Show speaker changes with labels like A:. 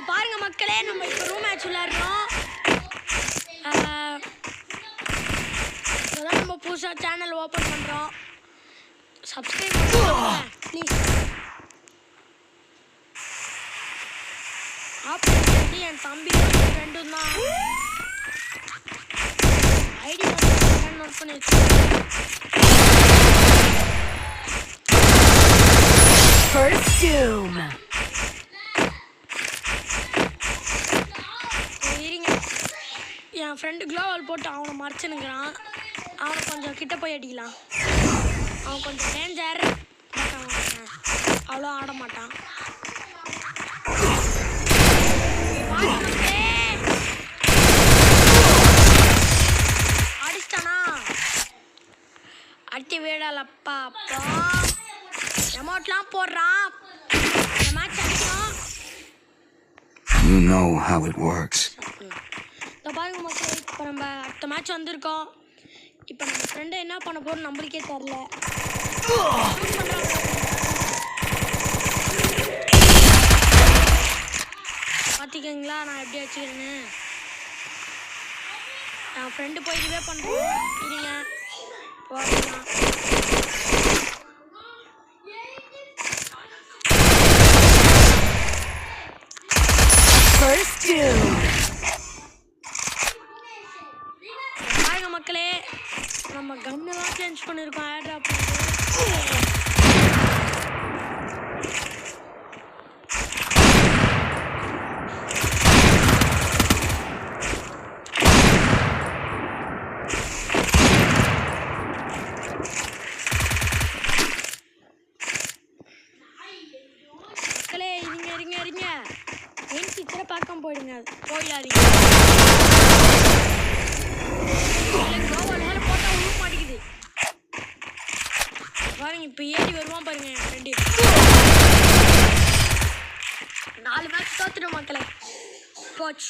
A: பாருங்க மக்களே, நம்ம இப்போ ரூம் மேட்ச் விளையாடுறோம். இப்போதான் நம்ம புதுசாக சேனல் ஓப்பன் பண்ணுறோம். சப்ஸ்கிரைப் பண்ணுங்க ப்ளீஸ். ஆப்போசிட் என் தம்பியும் ஃப்ரெண்டும் தான். ஐடி நோட் பண்ணி வச்சுருக்கேன்.
B: First doom.
A: என் ஃப்ரெண்டு க்ளோவால் போட்டு அவனை மறைச்சுனுங்கிறான். அவனை கொஞ்சம் கிட்ட போய் அடிக்கலாம். அவன் கொஞ்சம் டேஞ்சர், பட் அவன் அவ்வளோ ஆட மாட்டான். அடிச்சிட்டானா? அடி வீடலப்பா. அப்போ எமௌண்ட்லாம் போடுறான். இந்த மேட்ச் அடிக்கும்.
C: You know how it works.
A: பாருங்க மக்கள், இப்போ நம்ம அடுத்த மேட்ச் வந்திருக்கோம். இப்போ நம்ம ஃப்ரெண்டு என்ன பண்ண போகிறோம் நம்மளுக்கே தெரில. பார்த்திக்கிங்களா நான் எப்படி வச்சுக்கிறேன்னு. என் ஃப்ரெண்டு போய் இதுவே பண்ணுறோம். இருங்க போடலாம்.
B: First doom.
A: மக்களே, நம்ம கன்னெல்லாம் சேஞ்ச் பண்ணியிருக்கோம். ஏர் ட்ராப் மக்களே, இருங்க என் டீச்சரை பார்க்காம போயிடாதீங்க. பாருங்க, இப்போ ஏறி வருவான் பாருங்க என் ஃப்ரெண்டு. 4 மேட்ச் தோத்துட்டோம் மக்களே. கோச்